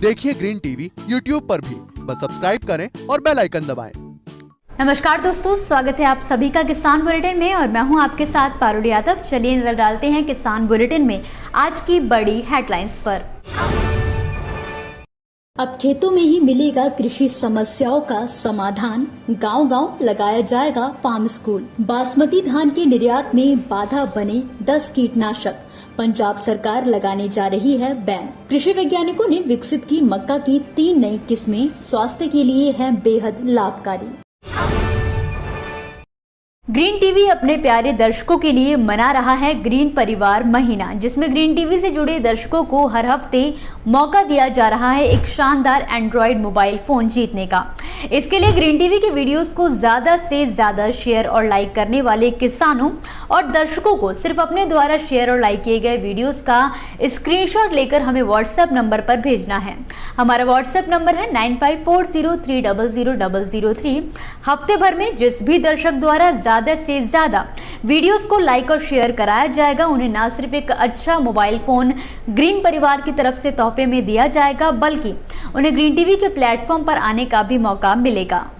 देखिए green TV YouTube पर भी, बस सब्सक्राइब करें और बेल आइकन दबाएं। नमस्कार दोस्तों, स्वागत है आप सभी का किसान बुलेटिन में और मैं हूं आपके साथ पारुल यादव। चलिए नजर डालते हैं किसान बुलेटिन में आज की बड़ी हेडलाइंस पर। अब खेतों में ही मिलेगा कृषि समस्याओं का समाधान, गांव-गांव लगाया जाएगा फार्म स्कूल। बासमती धान के निर्यात में बाधा बने 10 कीटनाशक, पंजाब सरकार लगाने जा रही है बैन। कृषि वैज्ञानिकों ने विकसित की मक्का की 3 नई किस्में, स्वास्थ्य के लिए हैं बेहद लाभकारी। ग्रीन टीवी अपने प्यारे दर्शकों के लिए मना रहा है ग्रीन परिवार महीना, जिसमें ग्रीन टीवी से जुड़े दर्शकों को हर हफ्ते मौका दिया जा रहा है एक शानदार एंड्रॉइड मोबाइल फोन जीतने का। इसके लिए ग्रीन टीवी के वीडियोस को ज्यादा से ज्यादा शेयर और लाइक करने वाले किसानों और दर्शकों को सिर्फ अपने द्वारा शेयर और लाइक किए गए वीडियोस का स्क्रीनशॉट लेकर हमें व्हाट्सएप नंबर पर भेजना है। हमारा व्हाट्सएप नंबर है 9540300003। हफ्ते भर में जिस भी दर्शक द्वारा ज्यादा से ज्यादा वीडियोस को लाइक और शेयर कराया जाएगा, उन्हें न सिर्फ एक अच्छा मोबाइल फोन ग्रीन परिवार की तरफ से तोहफे में दिया जाएगा, बल्कि उन्हें ग्रीन टीवी के प्लेटफॉर्म पर आने का भी मौका मिलेगा।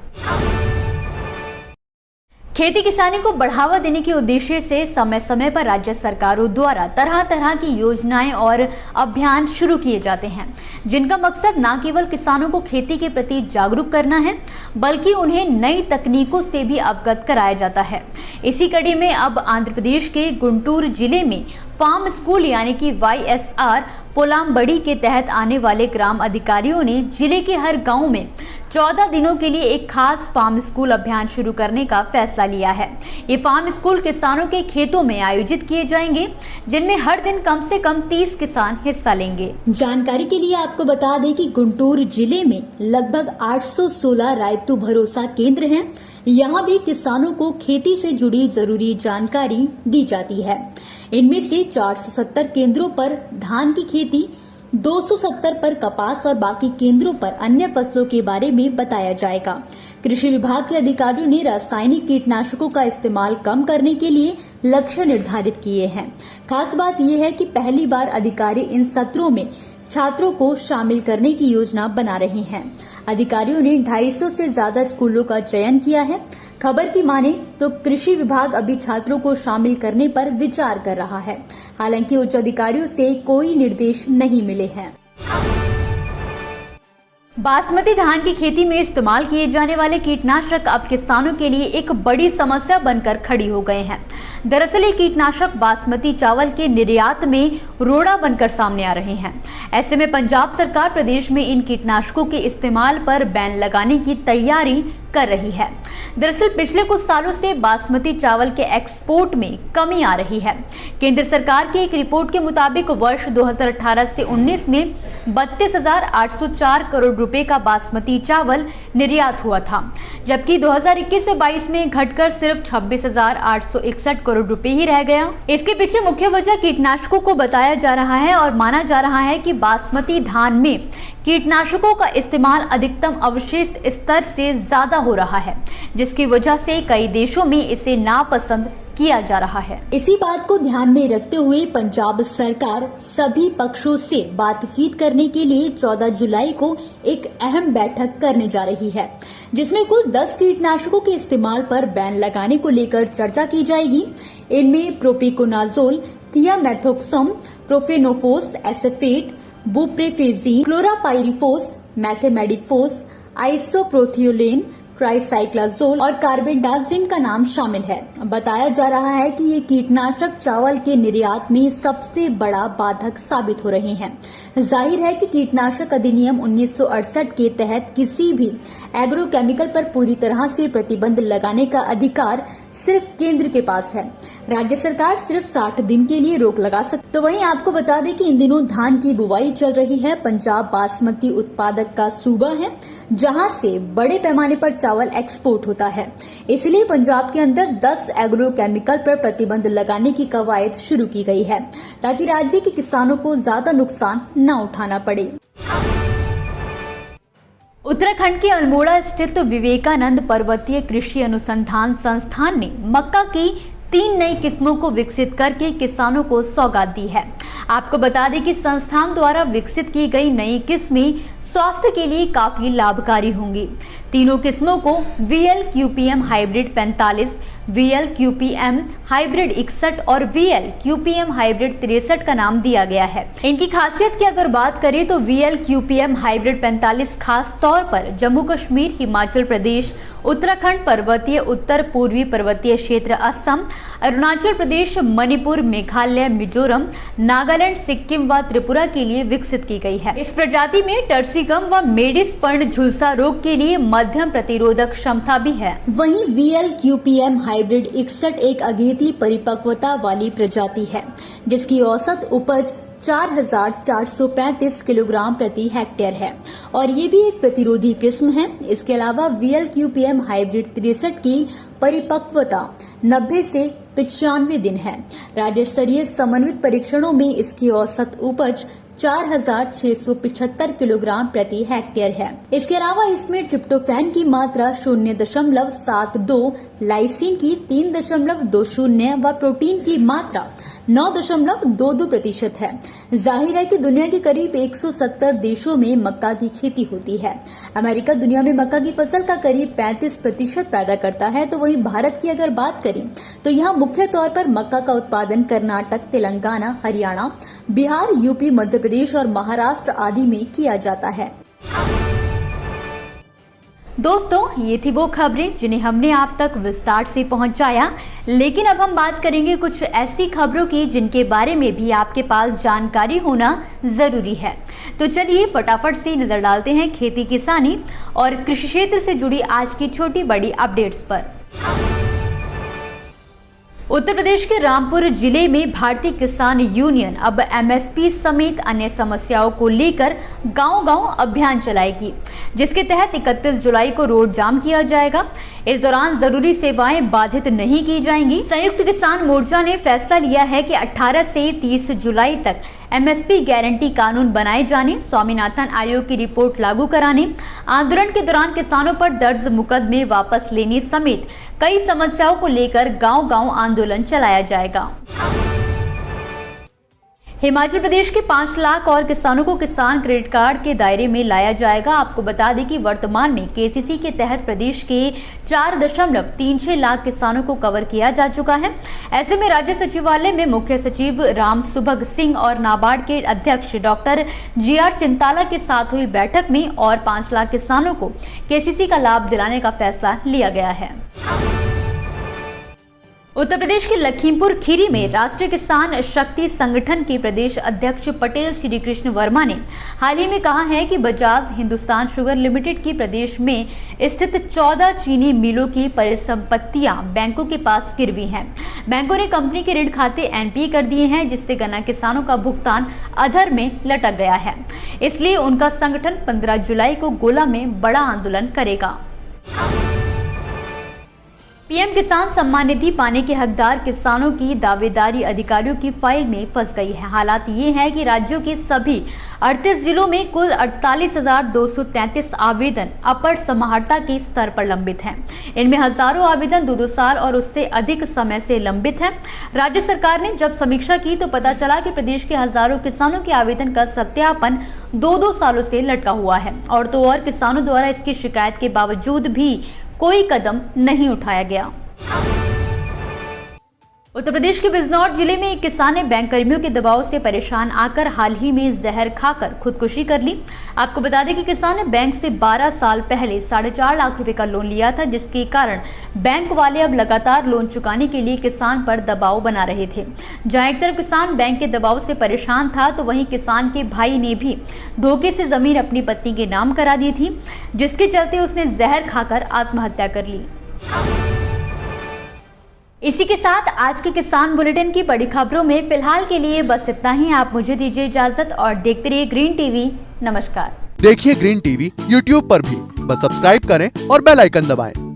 खेती किसानी को बढ़ावा देने के उद्देश्य से समय समय पर राज्य सरकारों द्वारा तरह तरह की योजनाएं और अभियान शुरू किए जाते हैं, जिनका मकसद न केवल किसानों को खेती के प्रति जागरूक करना है, बल्कि उन्हें नई तकनीकों से भी अवगत कराया जाता है। इसी कड़ी में अब आंध्र प्रदेश के गुंटूर जिले में फार्म स्कूल यानी कि YSR पोलामबड़ी के तहत आने वाले ग्राम अधिकारियों ने जिले के हर गांव में 14 दिनों के लिए एक खास फार्म स्कूल अभियान शुरू करने का फैसला लिया है। ये फार्म स्कूल किसानों के खेतों में आयोजित किए जाएंगे, जिनमें हर दिन कम से कम 30 किसान हिस्सा लेंगे। जानकारी के लिए आपको बता दें कि गुंटूर जिले में लगभग 816 रायतु भरोसा केंद्र हैं। यहाँ भी किसानों को खेती से जुड़ी जरूरी जानकारी दी जाती है। इनमें से 470 केंद्रों पर धान की खेती, 270 पर कपास और बाकी केंद्रों पर अन्य फसलों के बारे में बताया जाएगा। कृषि विभाग के अधिकारियों ने रासायनिक कीटनाशकों का इस्तेमाल कम करने के लिए लक्ष्य निर्धारित किए हैं। खास बात यह है कि पहली बार अधिकारी इन सत्रों में छात्रों को शामिल करने की योजना बना रहे हैं। अधिकारियों ने 250 से ज्यादा स्कूलों का चयन किया है। खबर की माने तो कृषि विभाग अभी छात्रों को शामिल करने पर विचार कर रहा है। हालांकि उच्च अधिकारियों से कोई निर्देश नहीं मिले हैं। बासमती धान की खेती में इस्तेमाल किए जाने वाले कीटनाशक अब किसानों के लिए एक बड़ी समस्या बनकर खड़ी हो गए हैं। दरअसल ये कीटनाशक बासमती चावल के निर्यात में रोड़ा बनकर सामने आ रहे हैं। ऐसे में पंजाब सरकार प्रदेश में इन कीटनाशकों के इस्तेमाल पर बैन लगाने की तैयारी कर रही है। दरअसल पिछले कुछ सालों से बासमती चावल के एक्सपोर्ट में कमी आ रही है। केंद्र सरकार की एक रिपोर्ट के मुताबिक वर्ष 2018 से 19 में 32,804 करोड़ रुपए का बासमती चावल निर्यात हुआ था, जबकि 2021 से 22 में घटकर सिर्फ 26,861 करोड़ रुपए ही रह गया। इसके पीछे मुख्य वजह कीटनाशकों को बताया जा रहा है और माना जा रहा है कि बासमती धान में कीटनाशकों का इस्तेमाल अधिकतम अवशेष स्तर से ज्यादा हो रहा है, जिसकी वजह से कई देशों में इसे नापसंद किया जा रहा है। इसी बात को ध्यान में रखते हुए पंजाब सरकार सभी पक्षों से बातचीत करने के लिए 14 जुलाई को एक अहम बैठक करने जा रही है, जिसमें कुल 10 कीटनाशकों के इस्तेमाल पर बैन लगाने को लेकर चर्चा की जाएगी। इनमें प्रोपिकोनाजोल, थियामेथोक्सम, प्रोफेनोफोस, एसेफेट, बुप्रेफेजीन, क्लोरापाइरिफोस, मैथेमेडिफोस, आइसोप्रोथियोलेन, ट्राइसाइक्लाजोल और कार्बेंडाजिम का नाम शामिल है। बताया जा रहा है कि ये कीटनाशक चावल के निर्यात में सबसे बड़ा बाधक साबित हो रहे हैं। जाहिर है कि कीटनाशक अधिनियम 1968 के तहत किसी भी एग्रोकेमिकल पर पूरी तरह से प्रतिबंध लगाने का अधिकार सिर्फ केंद्र के पास है। राज्य सरकार सिर्फ 60 दिन के लिए रोक लगा सकती। तो वहीं आपको बता दें कि इन दिनों धान की बुवाई चल रही है। पंजाब बासमती उत्पादक का सूबा है, जहां से बड़े पैमाने पर चावल एक्सपोर्ट होता है। इसलिए पंजाब के अंदर 10 एग्रोकेमिकल पर प्रतिबंध लगाने की कवायद शुरू की गई है, ताकि राज्य के किसानों को ज्यादा नुकसान न उठाना पड़े। उत्तराखंड के अल्मोड़ा स्थित विवेकानंद पर्वतीय कृषि अनुसंधान संस्थान ने मक्का की 3 नई किस्मों को विकसित करके किसानों को सौगात दी है। आपको बता दें कि संस्थान द्वारा विकसित की गई नई किस्में स्वास्थ्य के लिए काफी लाभकारी होंगी। तीनों किस्मों को VL-QPM हाइब्रिड 45, VL-QPM हाइब्रिड 61 और VL-QPM हाइब्रिड 63 का नाम दिया गया है। इनकी खासियत की अगर बात करें तो VL-QPM हाइब्रिड 45 खास तौर पर जम्मू कश्मीर, हिमाचल प्रदेश, उत्तराखंड, पर्वतीय उत्तर पूर्वी पर्वतीय क्षेत्र असम, अरुणाचल प्रदेश, मणिपुर, मेघालय, मिजोरम, नागालैंड, सिक्किम व त्रिपुरा के लिए विकसित की गई है। इस प्रजाति में टर्सिकम व मेडिस पर्ण झुलसा रोग के लिए मध्यम प्रतिरोधक क्षमता भी है। वहीं VL-QPM हाइब्रिड 61 एक अघेती परिपक्वता वाली प्रजाति है, जिसकी औसत उपज 4,435 किलोग्राम प्रति हेक्टेयर है और ये भी एक प्रतिरोधी किस्म है। इसके अलावा VL-QPM हाइब्रिड 63 की परिपक्वता 90 से 95 दिन है। राज्य स्तरीय समन्वित परीक्षणों में इसकी औसत उपज 4,675 किलोग्राम प्रति हेक्टेयर है। इसके अलावा इसमें ट्रिप्टोफैन की मात्रा 0.72, लाइसिन की 3.20 व प्रोटीन की मात्रा 9.22% है। जाहिर है कि दुनिया के करीब 170 देशों में मक्का की खेती होती है। अमेरिका दुनिया में मक्का की फसल का करीब 35% पैदा करता है, तो वहीं भारत की अगर बात करें तो यहाँ मुख्य तौर पर मक्का का उत्पादन कर्नाटक, तेलंगाना, हरियाणा, बिहार, यूपी, मध्य प्रदेश और महाराष्ट्र आदि में किया जाता है। दोस्तों, ये थी वो खबरें जिन्हें हमने आप तक विस्तार से पहुंचाया, लेकिन अब हम बात करेंगे कुछ ऐसी खबरों की जिनके बारे में भी आपके पास जानकारी होना जरूरी है। तो चलिए फटाफट से नजर डालते हैं खेती किसानी और कृषि क्षेत्र से जुड़ी आज की छोटी बड़ी अपडेट्स पर। उत्तर प्रदेश के रामपुर जिले में भारतीय किसान यूनियन अब MSP समेत अन्य समस्याओं को लेकर गांव-गांव अभियान चलाएगी, जिसके तहत 31 जुलाई को रोड जाम किया जाएगा। इस दौरान जरूरी सेवाएं बाधित नहीं की जाएंगी। संयुक्त किसान मोर्चा ने फैसला लिया है कि 18 से 30 जुलाई तक MSP गारंटी कानून बनाए जाने, स्वामीनाथन आयोग की रिपोर्ट लागू कराने, आंदोलन के दौरान किसानों पर दर्ज मुकदमे वापस लेने समेत कई समस्याओं को लेकर गांव-गांव आंदोलन चलाया जाएगा। हिमाचल प्रदेश के 5 लाख और किसानों को किसान क्रेडिट कार्ड के दायरे में लाया जाएगा। आपको बता दें कि वर्तमान में KCC के तहत प्रदेश के 4.36 लाख किसानों को कवर किया जा चुका है। ऐसे में राज्य सचिवालय में मुख्य सचिव राम सुभग सिंह और नाबार्ड के अध्यक्ष डॉक्टर GR चिंताला के साथ हुई बैठक में और 5 लाख किसानों को KCC का लाभ दिलाने का फैसला लिया गया है। उत्तर प्रदेश के लखीमपुर खीरी में राष्ट्रीय किसान शक्ति संगठन के प्रदेश अध्यक्ष पटेल श्री कृष्ण वर्मा ने हाल ही में कहा है कि बजाज हिंदुस्तान शुगर लिमिटेड की प्रदेश में स्थित 14 चीनी मिलों की परिसंपत्तियां बैंकों के पास गिरवी हैं। बैंकों ने कंपनी के ऋण खाते NPA कर दिए हैं, जिससे गन्ना किसानों का भुगतान अधर में लटक गया है। इसलिए उनका संगठन 15 जुलाई को गोला में बड़ा आंदोलन करेगा। PM किसान सम्मान निधि पाने के हकदार किसानों की दावेदारी अधिकारियों की फाइल में फंस गई है। हालात ये है कि राज्यों के सभी 38 जिलों में कुल 48,233 आवेदन अपर समाहर्ता के स्तर पर लंबित हैं। इनमें हजारों आवेदन 2-2 साल और उससे अधिक समय से लंबित हैं। राज्य सरकार ने जब समीक्षा की तो पता चला कि प्रदेश के हजारों किसानों के आवेदन का सत्यापन 2-2 सालों से लटका हुआ है और तो और किसानों द्वारा इसकी शिकायत के बावजूद भी कोई कदम नहीं उठाया गया। उत्तर प्रदेश के बिजनौर जिले में एक किसान ने बैंक कर्मियों के दबाव से परेशान आकर हाल ही में जहर खाकर खुदकुशी कर ली। आपको बता दें कि किसान ने बैंक से 12 साल पहले 4.5 लाख रुपए का लोन लिया था, जिसके कारण बैंक वाले अब लगातार लोन चुकाने के लिए किसान पर दबाव बना रहे थे। जहां एक तरफ किसान बैंक के दबाव से परेशान था, तो वहीं किसान के भाई ने भी धोखे से जमीन अपनी पत्नी के नाम करा दी थी, जिसके चलते उसने जहर खाकर आत्महत्या कर ली। इसी के साथ आज के किसान बुलेटिन की बड़ी खबरों में फिलहाल के लिए बस इतना ही। आप मुझे दीजिए इजाजत और देखते रहिए ग्रीन टीवी। नमस्कार। देखिए ग्रीन टीवी YouTube पर भी, बस सब्सक्राइब करें और बेल आइकन दबाएं।